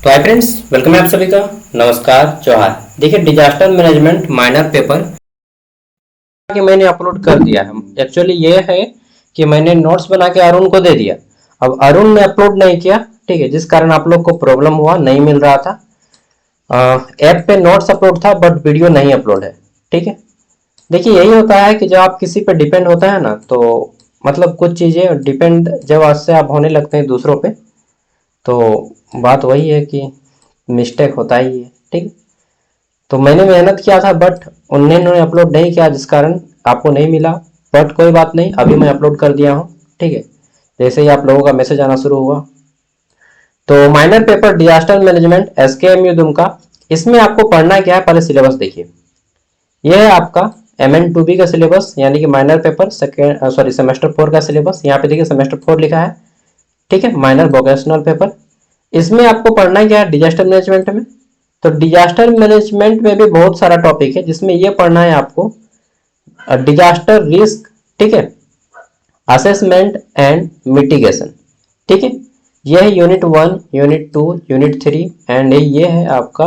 तो hi friends, welcome है आप सभी का। नमस्कार, जोहार। देखिए, डिजास्टर मैनेजमेंट माइनर पेपर कि मैंने अपलोड कर दिया है। एक्चुअली ये है कि मैंने नोट्स बना के अरुण को दे दिया। अब अरुण ने अपलोड नहीं किया, ठीक है, जिस कारण आप लोग को प्रॉब्लम हुआ, नहीं मिल रहा था। ऐप पे नोट्स अपलोड था बट वीडियो नहीं अपलोड है, ठीक है। देखिए, यही होता है कि जब आप किसी पे डिपेंड होता है ना, तो मतलब कुछ चीज़ें डिपेंड जब आपसे आप होने लगते हैं दूसरों पे, तो बात वही है कि मिस्टेक होता ही है, ठीक। तो मैंने मेहनत किया था बट उन्होंने अपलोड नहीं किया, जिस कारण आपको नहीं मिला। बट कोई बात नहीं, अभी मैं अपलोड कर दिया हूँ, ठीक है। जैसे ही आप लोगों का मैसेज आना शुरू हुआ, तो minor paper disaster management SKMU Dumka, इसमें आपको पढ़ना क्या है, पहले सिलेबस देखिए। यह है आपका MN2B का सिलेबस, यानी कि माइनर पेपर सेमेस्टर 4 का सिलेबस। यहाँ पे देखिए सेमेस्टर 4 लिखा है, ठीक है, माइनर वोकेशनल पेपर। इसमें आपको पढ़ना क्या है डिजास्टर मैनेजमेंट में। तो डिजास्टर मैनेजमेंट में भी बहुत सारा टॉपिक है, जिसमें यह पढ़ना है आपको डिजास्टर रिस्क, ठीक है, असेसमेंट एंड मिटिगेशन, ठीक है। यह है यूनिट 1, यूनिट 2, यूनिट 3 एंड ये है आपका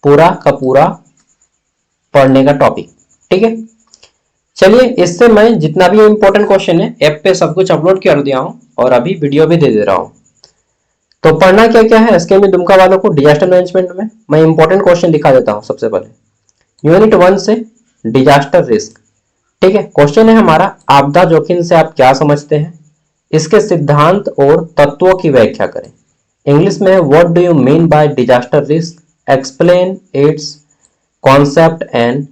पूरा का पूरा पढ़ने का टॉपिक, ठीक है। चलिए, इससे मैं जितना भी इंपॉर्टेंट क्वेश्चन है ऐप पे सब कुछ अपलोड कर दिया हूँ और अभी वीडियो भी दे दे रहा हूँ। तो पढ़ना क्या क्या है SKMU दुमका वालों को डिजास्टर मैनेजमेंट में, मैं इंपॉर्टेंट क्वेश्चन दिखा देता हूँ। सबसे पहले यूनिट 1 से डिजास्टर रिस्क, ठीक है। क्वेश्चन है हमारा, आपदा जोखिम से आप क्या समझते हैं, इसके सिद्धांत और तत्वों की व्याख्या करें। इंग्लिश में है, what do you mean by disaster risk, explain it's concept and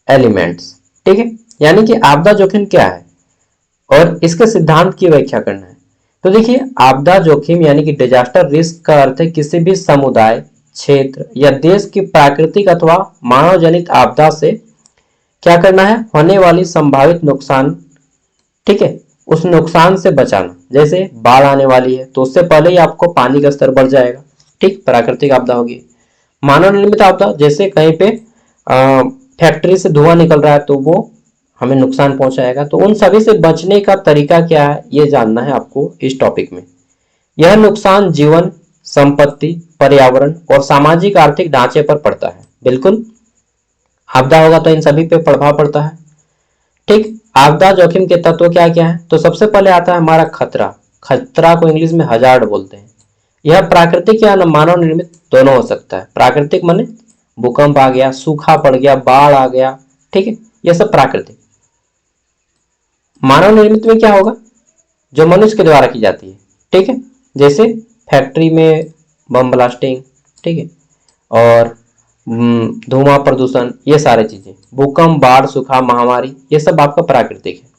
elements, ठीक है। यानी कि आपदा जोखिम क्या है और इसके सिद्धांत की व्याख्या करना है। तो देखिए, आपदा जोखिम यानी कि डिजास्टर रिस्क का अर्थ है किसी भी समुदाय, क्षेत्र या देश की प्राकृतिक अथवा मानव जनित आपदा से क्या करना है, होने वाली संभावित नुकसान, ठीक है, उस नुकसान से बचाना। जैसे बाढ़ आने वाली है तो उससे पहले ही आपको पानी का स्तर बढ़ जाएगा, ठीक, प्राकृतिक आपदा होगी। मानव निर्मित आपदा, जैसे कहीं पे फैक्ट्री से धुआं निकल रहा है तो वो हमें नुकसान पहुंचाएगा। तो उन सभी से बचने का तरीका क्या है, ये जानना है आपको इस टॉपिक में। यह नुकसान जीवन, संपत्ति, पर्यावरण और सामाजिक आर्थिक ढांचे पर पड़ता है। बिल्कुल, आपदा होगा तो इन सभी पे प्रभाव पड़ता है, ठीक। आपदा जोखिम के तत्व क्या क्या है, तो सबसे पहले आता है हमारा खतरा। खतरा को इंग्लिश में हजार्ड बोलते हैं। यह प्राकृतिक या मानव निर्मित दोनों हो सकता है। प्राकृतिक माने भूकंप आ गया, सूखा पड़ गया, बाढ़ आ गया, ठीक है, यह सब प्राकृतिक। मानव निर्मित में क्या होगा, जो मनुष्य के द्वारा की जाती है, ठीक है, जैसे फैक्ट्री में बम ब्लास्टिंग, ठीक है, और धुआं प्रदूषण, ये सारी चीजें, भूकंप, बाढ़, सूखा, महामारी, ये सब आपका प्राकृतिक है।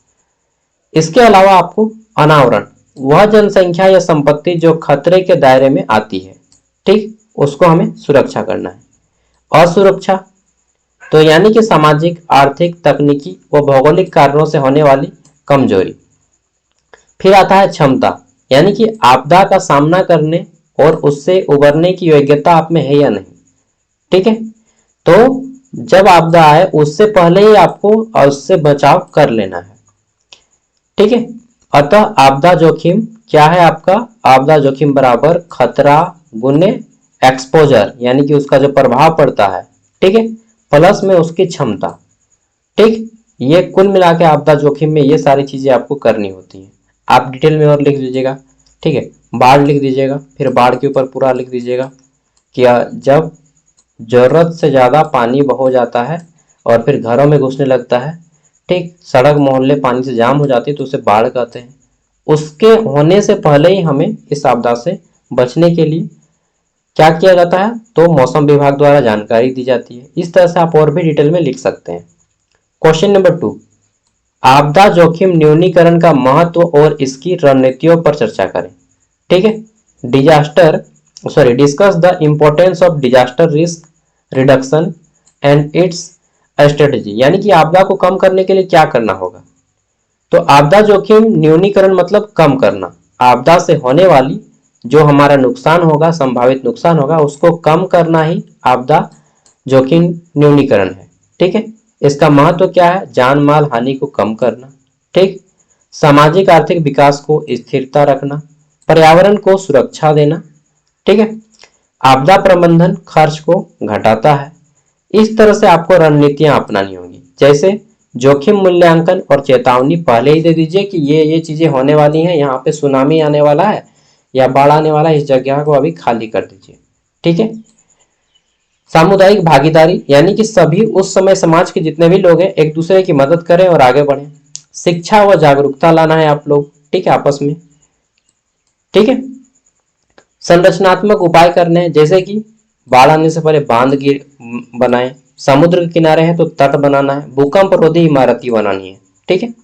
इसके अलावा आपको अनावरण, वह जनसंख्या या संपत्ति जो खतरे के दायरे में आती है, ठीक, उसको हमें सुरक्षा करना है। असुरक्षा, तो यानी कि सामाजिक, आर्थिक, तकनीकी व भौगोलिक कारणों से होने वाली कमजोरी। फिर आता है क्षमता, यानी कि आपदा का सामना करने और उससे उबरने की योग्यता आप में है या नहीं, ठीक है। तो जब आपदा आए उससे पहले ही आपको उससे बचाव कर लेना है, ठीक है। अतः आपदा जोखिम क्या है आपका, आपदा जोखिम बराबर खतरा गुने एक्सपोजर, यानी कि उसका जो प्रभाव पड़ता है, ठीक है, प्लस में उसकी क्षमता, ठीक। ये कुल मिला के आपदा जोखिम में ये सारी चीजें आपको करनी होती हैं। आप डिटेल में और लिख दीजिएगा, ठीक है। बाढ़ लिख दीजिएगा, फिर बाढ़ के ऊपर पूरा लिख दीजिएगा कि जब जरूरत से ज्यादा पानी हो जाता है और फिर घरों में घुसने लगता है, ठीक, सड़क मोहल्ले पानी से जाम हो जाती है तो उसे बाढ़ कहते हैं। उसके होने से पहले ही हमें इस आपदा से बचने के लिए क्या किया जाता है, तो मौसम विभाग द्वारा जानकारी दी जाती है। इस तरह से आप और भी डिटेल में लिख सकते हैं। क्वेश्चन नंबर 2, आपदा जोखिम न्यूनीकरण का महत्व और इसकी रणनीतियों पर चर्चा करें, ठीक है। Discuss the importance of disaster risk reduction and it's strategy, यानी कि आपदा को कम करने के लिए क्या करना होगा। तो आपदा जोखिम न्यूनीकरण मतलब कम करना, आपदा से होने वाली जो हमारा नुकसान होगा, संभावित नुकसान होगा, उसको कम करना ही आपदा जोखिम न्यूनीकरण है, ठीक है। इसका महत्व क्या है, जान माल हानि को कम करना, ठीक, सामाजिक आर्थिक विकास को स्थिरता रखना, पर्यावरण को सुरक्षा देना, ठीक है। आपदा प्रबंधन खर्च को घटाता है। इस तरह से आपको रणनीतियां अपनानी होंगी, जैसे जोखिम मूल्यांकन और चेतावनी पहले ही दे दीजिए कि ये चीजें होने वाली हैं, यहाँ पे सुनामी आने वाला है या बाढ़ आने वाला है, इस जगह को अभी खाली कर दीजिए। ठीक है। सामुदायिक भागीदारी, यानी कि सभी उस समय समाज के जितने भी लोग हैं एक दूसरे की मदद करें और आगे बढ़ें। शिक्षा व जागरूकता लाना है आप लोग, ठीक है, आपस में। ठीक है। संरचनात्मक उपाय करने हैं, जैसे कि बाढ़ आने से पहले बांध गिर बनाएं, समुद्र के किनारे है तो तट बनाना है, भूकंप रोधी इमारतें बनानी है। ठीक है।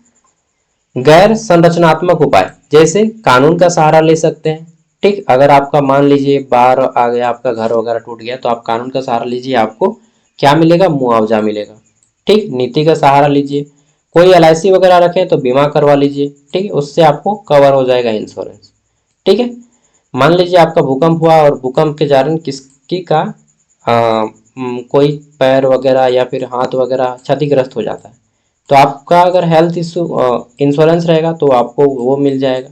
गैर संरचनात्मक उपाय, जैसे कानून का सहारा ले सकते हैं। ठीक, अगर आपका मान लीजिए बाढ़ आ गया, आपका घर वगैरह टूट गया, तो आप कानून का सहारा लीजिए, आपको क्या मिलेगा? मुआवजा मिलेगा। ठीक, नीति का सहारा लीजिए, कोई LIC वगैरह रखें तो बीमा करवा लीजिए। ठीक है, उससे आपको कवर हो जाएगा इंश्योरेंस। ठीक है। मान लीजिए आपका भूकंप हुआ और भूकंप के कारण किसकी का कोई पैर वगैरह या फिर हाथ वगैरह क्षतिग्रस्त हो जाता है, तो आपका अगर हेल्थ इशू इंश्योरेंस रहेगा तो आपको वो मिल जाएगा।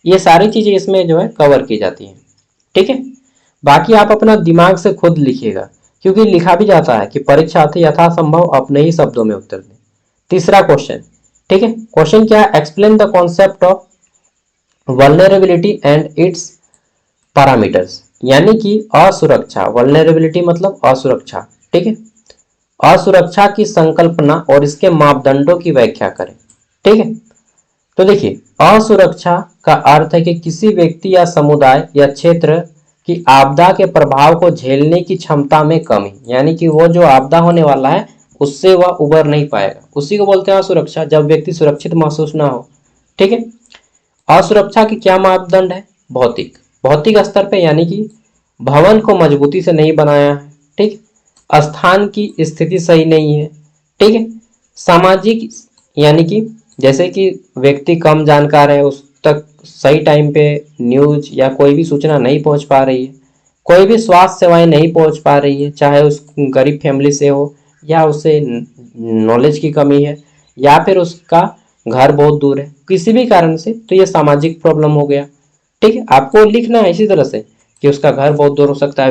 ये सारी चीज़ें इसमें जो है कवर की जाती हैं। ठीक है। बाकी आप अपना दिमाग से खुद लिखिएगा, क्योंकि लिखा भी जाता है कि परीक्षार्थी यथासंभव अपने ही शब्दों में उत्तर दें। तीसरा क्वेश्चन, ठीक है, क्वेश्चन क्या है? Explain the concept of vulnerability and it's parameters, यानी कि असुरक्षा। वल्नरेबिलिटी मतलब असुरक्षा। ठीक है। असुरक्षा की संकल्पना और इसके मापदंडों की व्याख्या करें। ठीक है। तो देखिए, असुरक्षा का अर्थ है कि किसी व्यक्ति या समुदाय या क्षेत्र की आपदा के प्रभाव को झेलने की क्षमता में कमी, यानी कि वो जो आपदा होने वाला है उससे वह उबर नहीं पाएगा, उसी को बोलते हैं असुरक्षा, जब व्यक्ति सुरक्षित महसूस ना हो। ठीक है। असुरक्षा के क्या मापदंड है? भौतिक, भौतिक स्तर पे, यानी कि भवन को मजबूती से नहीं बनाया है। ठीक, स्थान की स्थिति सही नहीं है। ठीक है। सामाजिक, यानी कि जैसे कि व्यक्ति कम जानकार है, उस तक सही टाइम पे न्यूज या कोई भी सूचना नहीं पहुंच पा रही है, कोई भी स्वास्थ्य सेवाएं नहीं पहुंच पा रही है, चाहे उस गरीब फैमिली से हो या उसे नॉलेज की कमी है या फिर उसका घर बहुत दूर है, किसी भी कारण से, तो ये सामाजिक प्रॉब्लम हो गया। ठीक है। आपको लिखना है इसी तरह से कि उसका घर बहुत दूर हो सकता है,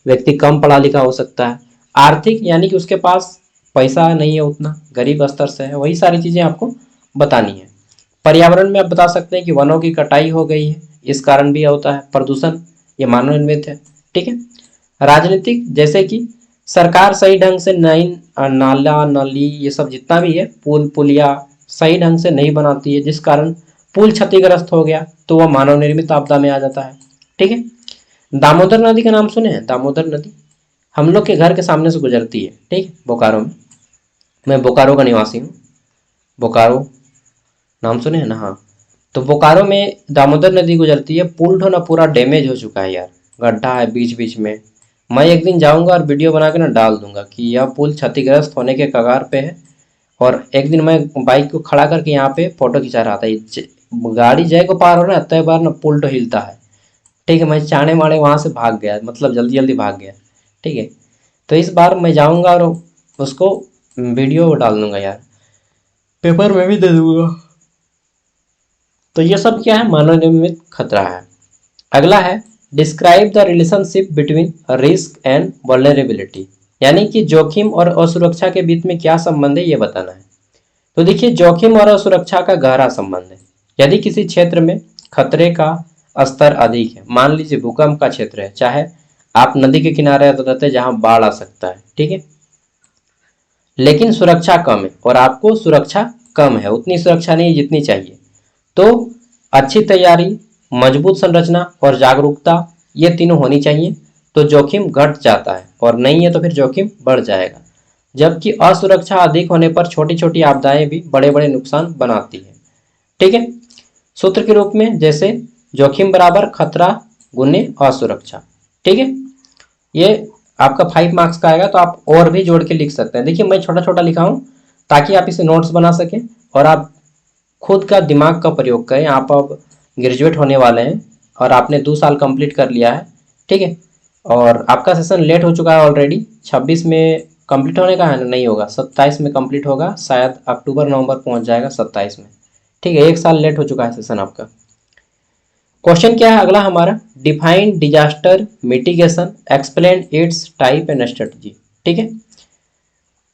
व्यक्ति कम पढ़ा लिखा हो सकता है। आर्थिक, यानी कि उसके पास पैसा नहीं है उतना, गरीब स्तर से है, वही सारी चीजें आपको बतानी है। पर्यावरण में आप बता सकते हैं कि वनों की कटाई हो गई है, इस कारण भी होता है प्रदूषण, ये मानव निर्मित है। ठीक है। राजनीतिक, जैसे कि सरकार सही ढंग से नई नाला नाली ये सब जितना भी है, पुल पुलिया सही ढंग से नहीं बनाती है, जिस कारण पुल क्षतिग्रस्त हो गया, तो वह मानव निर्मित आपदा में आ जाता है। ठीक है। दामोदर नदी का नाम सुने हैं? दामोदर नदी हम लोग के घर के सामने से गुजरती है। ठीक, बोकारो में। मैं बोकारो का निवासी हूँ। बोकारो नाम सुने हैं ना? हाँ। तो बोकारो में दामोदर नदी गुजरती है, पुल ना पूरा डैमेज हो चुका है यार, गड्ढा है बीच बीच में। मैं एक दिन जाऊंगा और वीडियो बना के ना डाल दूंगा कि यह पुल क्षतिग्रस्त होने के कगार पे है। और एक दिन मैं बाइक को खड़ा करके यहाँ पे फोटो खिंचा रहा था, गाड़ी जय को पार हो रहा है तय बार ना पुल तो हिलता है। ठीक है, मैं चाणे माणे वहां से भाग गया, मतलब जल्दी जल्दी भाग गया। ठीक है। तो इस बार मैं जाऊंगा और उसको वीडियो डाल दूंगा यार, पेपर में भी दे दूंगा। तो ये सब क्या है? मानव निर्मित खतरा है। अगला है describe the relationship between risk and vulnerability, यानी कि जोखिम और असुरक्षा के बीच में क्या संबंध है ये बताना है। तो देखिए, जोखिम और असुरक्षा का गहरा संबंध है। यदि किसी क्षेत्र में खतरे का स्तर अधिक है, मान लीजिए भूकंप का क्षेत्र है, चाहे आप नदी के किनारे रहते हैं जहां बाढ़ आ सकता है, ठीक है, लेकिन सुरक्षा कम है और आपको सुरक्षा कम है, उतनी सुरक्षा नहीं जितनी चाहिए, तो अच्छी तैयारी, मजबूत संरचना और जागरूकता, ये तीनों होनी चाहिए, तो जोखिम घट जाता है, और नहीं है तो फिर जोखिम बढ़ जाएगा। जबकि असुरक्षा अधिक होने पर छोटी छोटी आपदाएं भी बड़े बड़े नुकसान बनाती है। ठीक है। सूत्र के रूप में, जैसे जोखिम बराबर खतरा गुने असुरक्षा। ठीक है। ये आपका 5 मार्क्स का आएगा, तो आप और भी जोड़ के लिख सकते हैं। देखिए, मैं छोटा छोटा लिखा हूं ताकि आप इसे नोट्स बना सकें और आप खुद का दिमाग का प्रयोग करें। आप अब ग्रेजुएट होने वाले हैं और आपने 2 साल कंप्लीट कर लिया है। ठीक है। और आपका सेशन लेट हो चुका है ऑलरेडी, 26 में कंप्लीट होने का है ना? नहीं होगा, 27 में कंप्लीट होगा, शायद अक्टूबर नवंबर पहुंच जाएगा 27 में। ठीक है, 1 साल लेट हो चुका है सेशन आपका। क्वेश्चन क्या है अगला हमारा, define disaster mitigation, explain it's type and strategy. ठीक है,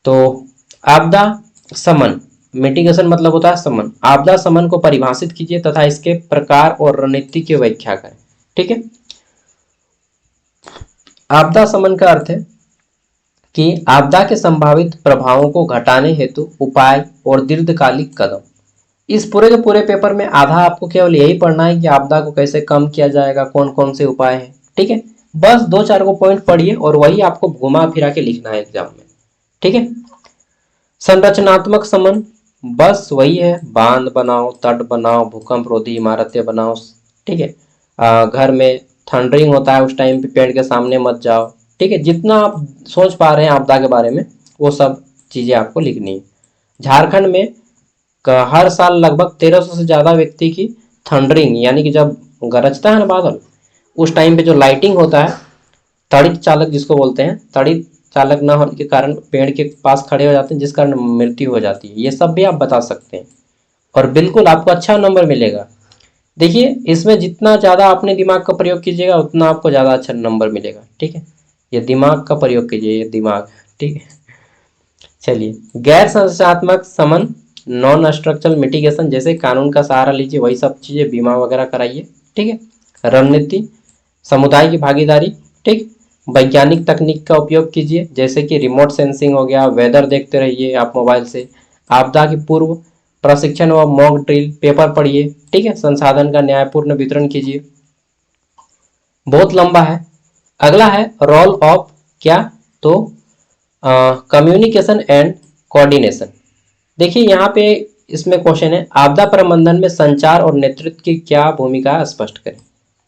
तो आपदा समन, मिटिगेशन मतलब होता है समन, आपदा समन को परिभाषित कीजिए तथा इसके प्रकार और रणनीति की व्याख्या करें। ठीक है, आपदा समन का अर्थ है कि आपदा के संभावित प्रभावों को घटाने हेतु उपाय और दीर्घकालिक कदम। इस पूरे के पूरे पेपर में आधा आपको केवल यही पढ़ना है कि आपदा को कैसे कम किया जाएगा, कौन कौन से उपाय हैं। ठीक है, बस दो चार को पॉइंट पढ़िए और वही आपको घुमा फिरा के लिखना है एग्जाम में। ठीक है, संरचनात्मक समन बस वही है, बांध बनाओ, तट बनाओ, भूकंप रोधी इमारतें बनाओ। ठीक है, घर में थंडरिंग होता है उस टाइम पे पेड़ के सामने मत जाओ। ठीक है, जितना आप सोच पा रहे हैं आपदा के बारे में वो सब चीजें आपको लिखनी है। झारखंड में हर साल लगभग 1300 से ज्यादा व्यक्ति की थंडरिंग, यानी कि जब गरजता है ना बादल, उस टाइम पे जो लाइटिंग होता है, तड़ित चालक जिसको बोलते हैं, तड़ित चालक न होने के कारण पेड़ के पास खड़े हो जाते हैं जिस कारण मृत्यु हो जाती है। ये सब भी आप बता सकते हैं और बिल्कुल आपको अच्छा नंबर मिलेगा। देखिए, इसमें जितना ज़्यादा आपने दिमाग का प्रयोग कीजिएगा उतना आपको ज़्यादा अच्छा नंबर मिलेगा। ठीक है, ये दिमाग का प्रयोग कीजिए, ये दिमाग। ठीक है, चलिए, गैर संरचनात्मक समन, नॉन स्ट्रक्चरल मिटिगेशन, जैसे कानून का सहारा लीजिए, वही सब चीज़ें, बीमा वगैरह कराइए। ठीक है, रणनीति, समुदाय की भागीदारी। ठीक, वैज्ञानिक तकनीक का उपयोग कीजिए, जैसे कि रिमोट सेंसिंग हो गया, वेदर देखते रहिए आप मोबाइल से, आपदा की पूर्व प्रशिक्षण व मॉक ड्रिल, पेपर पढ़िए। ठीक है, संसाधन का न्यायपूर्ण वितरण कीजिए। बहुत लंबा है। अगला है रोल ऑफ क्या, तो कम्युनिकेशन एंड कोऑर्डिनेशन। देखिए यहाँ पे इसमें क्वेश्चन है, आपदा प्रबंधन में संचार और नेतृत्व की क्या भूमिका है, स्पष्ट करें।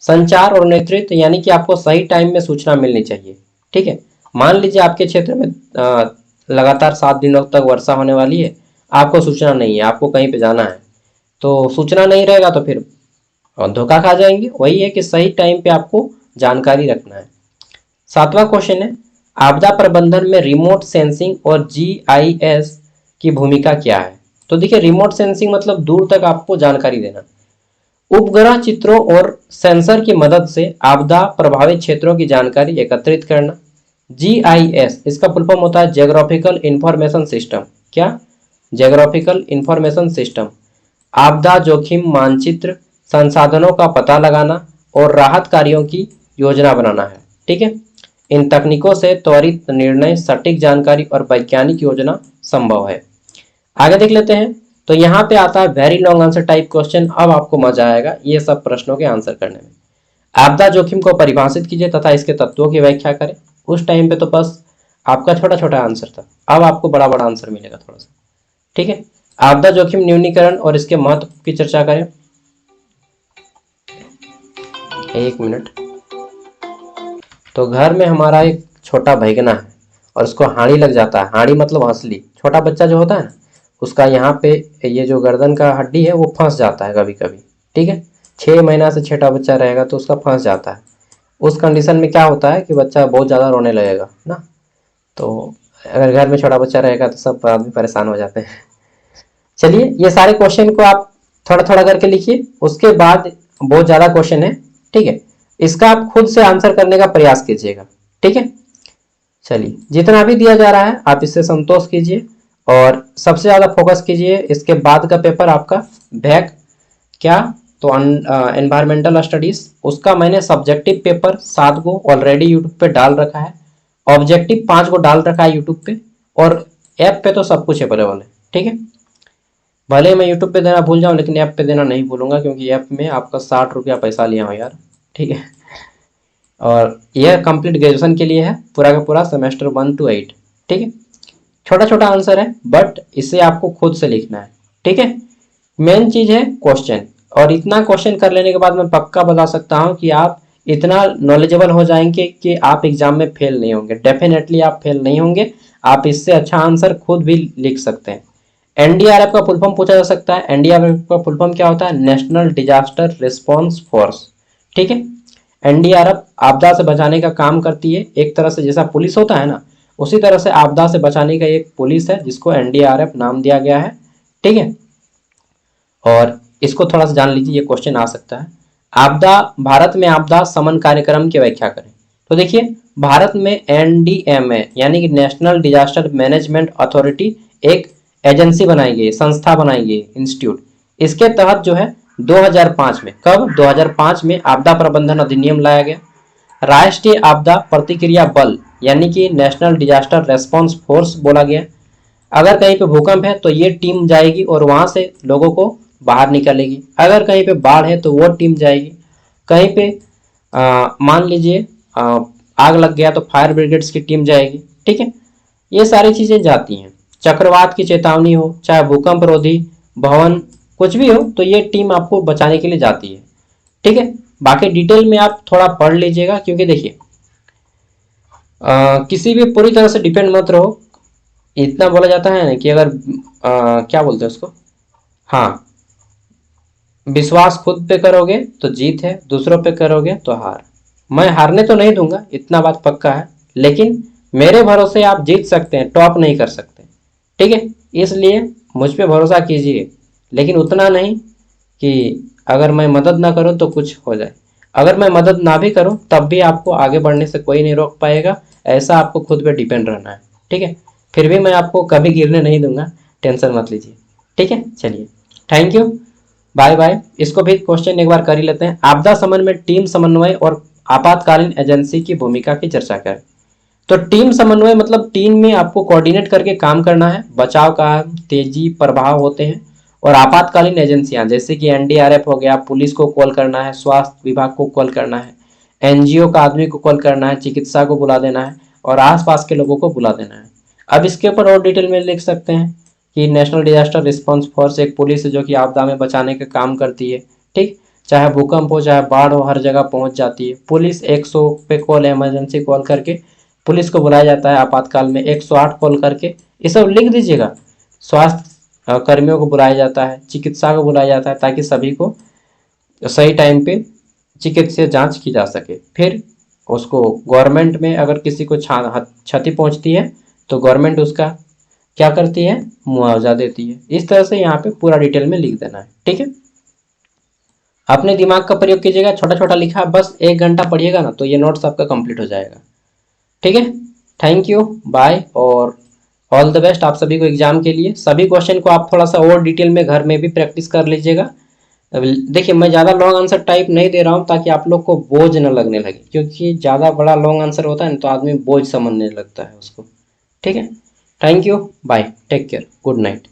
संचार और नेतृत्व यानी कि आपको सही टाइम में सूचना मिलनी चाहिए। ठीक है, मान लीजिए आपके क्षेत्र में लगातार 7 दिनों तक वर्षा होने वाली है, आपको सूचना नहीं है, आपको कहीं पे जाना है, तो सूचना नहीं रहेगा तो फिर धोखा खा जाएंगे। वही है कि सही टाइम पे आपको जानकारी रखना है। 7वां क्वेश्चन है, आपदा प्रबंधन में रिमोट सेंसिंग और जीआईएस की भूमिका क्या है। तो देखिए, रिमोट सेंसिंग मतलब दूर तक आपको जानकारी देना, उपग्रह चित्रों और सेंसर की मदद से आपदा प्रभावित क्षेत्रों की जानकारी एकत्रित करना। जीआईएस इसका फुल फॉर्म होता है जियोग्राफिकल इंफॉर्मेशन सिस्टम। क्या, जियोग्राफिकल इंफॉर्मेशन सिस्टम, आपदा जोखिम मानचित्र, संसाधनों का पता लगाना और राहत कार्यों की योजना बनाना है। ठीक है, इन तकनीकों से त्वरित निर्णय, सटीक जानकारी और वैज्ञानिक योजना संभव है। आगे देख लेते हैं, तो यहाँ पे आता है very long answer type question. अब आपको मजा आएगा ये सब प्रश्नों के आंसर करने में। आपदा जोखिम को परिभाषित कीजिए तथा इसके तत्वों की व्याख्या करें। उस टाइम पे तो बस आपका छोटा छोटा आंसर था, अब आपको बड़ा बड़ा आंसर मिलेगा थोड़ा सा। ठीक है, आपदा जोखिम न्यूनीकरण और इसके महत्व की चर्चा करें। एक मिनट, तो घर में हमारा एक छोटा भैगना है और उसको हाड़ी लग जाता है। हाड़ी मतलब हंसली, छोटा बच्चा जो होता है ना, उसका यहाँ पे ये जो गर्दन का हड्डी है वो फंस जाता है कभी कभी। ठीक है, 6 महीना से छोटा बच्चा रहेगा तो उसका फंस जाता है। उस कंडीशन में क्या होता है कि बच्चा बहुत ज़्यादा रोने लगेगा ना। तो अगर घर में छोटा बच्चा रहेगा तो सब आदमी परेशान हो जाते हैं। चलिए, ये सारे क्वेश्चन को आप थोड़ा थोड़ा करके लिखिए, उसके बाद बहुत ज़्यादा क्वेश्चन है। ठीक है, इसका आप खुद से आंसर करने का प्रयास कीजिएगा। ठीक है, चलिए, जितना भी दिया जा रहा है आप इससे संतोष कीजिए और सबसे ज़्यादा फोकस कीजिए। इसके बाद का पेपर आपका भैक क्या, तो एनवायरमेंटल स्टडीज, उसका मैंने सब्जेक्टिव पेपर 7 को ऑलरेडी यूट्यूब पे डाल रखा है, ऑब्जेक्टिव 5 को डाल रखा है यूट्यूब पे, और ऐप पे तो सब कुछ अवेलेबल है। ठीक है, भले मैं यूट्यूब पे देना भूल जाऊँ लेकिन ऐप पे देना नहीं भूलूंगा, क्योंकि ऐप में आपका 60 रुपया पैसा लिया हूँ यार। ठीक है, और यह कंप्लीट ग्रेजुएशन के लिए है, पूरा का पूरा सेमेस्टर 1 to 8। ठीक है, छोटा छोटा आंसर है बट इसे आपको खुद से लिखना है। ठीक है, मेन चीज है क्वेश्चन, और इतना क्वेश्चन कर लेने के बाद मैं पक्का बता सकता हूं कि आप इतना नॉलेजेबल हो जाएंगे कि आप एग्जाम में फेल नहीं होंगे। डेफिनेटली आप फेल नहीं होंगे, आप इससे अच्छा आंसर खुद भी लिख सकते हैं। एनडीआरएफ का फुल फॉर्म पूछा जा सकता है। एनडीआरएफ का फुल फॉर्म क्या होता है, नेशनल डिजास्टर रिस्पॉन्स फोर्स। ठीक है, एनडीआरएफ आपदा से बचाने का काम करती है, एक तरह से जैसा पुलिस होता है ना, उसी तरह से आपदा से बचाने का एक पुलिस है जिसको एनडीआरएफ नाम दिया गया है। ठीक है, और इसको थोड़ा सा जान लीजिए, ये क्वेश्चन आ सकता है। आपदा, भारत में आपदा शमन कार्यक्रम की व्याख्या करें। तो देखिए, भारत में एनडीएमए यानी कि नेशनल डिजास्टर मैनेजमेंट अथॉरिटी एक एजेंसी बनाई गई, संस्था बनाई गई, इंस्टीट्यूट। इसके तहत जो है 2005 में, कब 2005 में आपदा प्रबंधन अधिनियम लाया गया। राष्ट्रीय आपदा प्रतिक्रिया बल यानी कि नेशनल डिजास्टर रेस्पॉन्स फोर्स बोला गया। अगर कहीं पे भूकंप है तो ये टीम जाएगी और वहां से लोगों को बाहर निकालेगी। अगर कहीं पे बाढ़ है तो वो टीम जाएगी। कहीं पे मान लीजिए आग लग गया तो फायर ब्रिगेड्स की टीम जाएगी। ठीक है, ये सारी चीजें जाती हैं। चक्रवात की चेतावनी हो, चाहे भूकंप रोधी भवन कुछ भी हो, तो ये टीम आपको बचाने के लिए जाती है। ठीक है, बाकी डिटेल में आप थोड़ा पढ़ लीजिएगा, क्योंकि देखिए किसी भी पूरी तरह से डिपेंड मत रहो। इतना बोला जाता है ना कि अगर क्या बोलते हैं उसको, हाँ, विश्वास खुद पे करोगे तो जीत है, दूसरों पे करोगे तो हार। मैं हारने तो नहीं दूंगा, इतना बात पक्का है, लेकिन मेरे भरोसे आप जीत सकते हैं, टॉप नहीं कर सकते। ठीक है, इसलिए मुझ पे भरोसा कीजिए, लेकिन उतना नहीं कि अगर मैं मदद ना करूं तो कुछ हो जाए। अगर मैं मदद ना भी करूं तब भी आपको आगे बढ़ने से कोई नहीं रोक पाएगा। ऐसा आपको खुद पे डिपेंड रहना है। ठीक है, फिर भी मैं आपको कभी गिरने नहीं दूंगा, टेंशन मत लीजिए। ठीक है, चलिए, थैंक यू, बाय बाय। इसको भी क्वेश्चन एक बार कर ही लेते हैं। आपदा समन्वय में टीम समन्वय और आपातकालीन एजेंसी की भूमिका की चर्चा करें। तो टीम समन्वय मतलब टीम में आपको कोऑर्डिनेट करके काम करना है, बचाव का तेजी प्रभाव होते हैं। और आपातकालीन एजेंसियां जैसे कि एनडीआरएफ हो गया, पुलिस को कॉल करना है, स्वास्थ्य विभाग को कॉल करना है, एनजीओ का आदमी को कॉल करना है, चिकित्सा को बुला देना है, और आसपास के लोगों को बुला देना है। अब इसके ऊपर और डिटेल में लिख सकते हैं कि नेशनल डिजास्टर रिस्पांस फोर्स एक पुलिस है जो कि आपदा में बचाने का काम करती है। ठीक, चाहे भूकंप हो चाहे बाढ़ हो, हर जगह पहुंच जाती है पुलिस। 100 पे कॉल, इमरजेंसी कॉल करके पुलिस को बुलाया जाता है। आपातकाल में 108 कॉल करके, ये सब लिख दीजिएगा। स्वास्थ्य कर्मियों को बुलाया जाता है, चिकित्सा को बुलाया जाता है, ताकि सभी को सही टाइम पे चिकित्सीय जांच की जा सके। फिर उसको गवर्नमेंट में अगर किसी को क्षति पहुंचती है तो गवर्नमेंट उसका क्या करती है, मुआवजा देती है। इस तरह से यहाँ पे पूरा डिटेल में लिख देना है। ठीक है, अपने दिमाग का प्रयोग कीजिएगा, छोटा छोटा लिखा, बस 1 घंटा पढ़िएगा ना तो ये नोट्स आपका कंप्लीट हो जाएगा। ठीक है, थैंक यू, बाय, और ऑल द बेस्ट आप सभी को एग्जाम के लिए। सभी क्वेश्चन को आप थोड़ा सा और डिटेल में घर में भी प्रैक्टिस कर लीजिएगा। देखिए, मैं ज़्यादा लॉन्ग आंसर टाइप नहीं दे रहा हूँ ताकि आप लोग को बोझ न लगने लगे, क्योंकि ज़्यादा बड़ा लॉन्ग आंसर होता है ना तो आदमी बोझ समझने लगता है उसको। ठीक है, thank you, bye, take care, good night.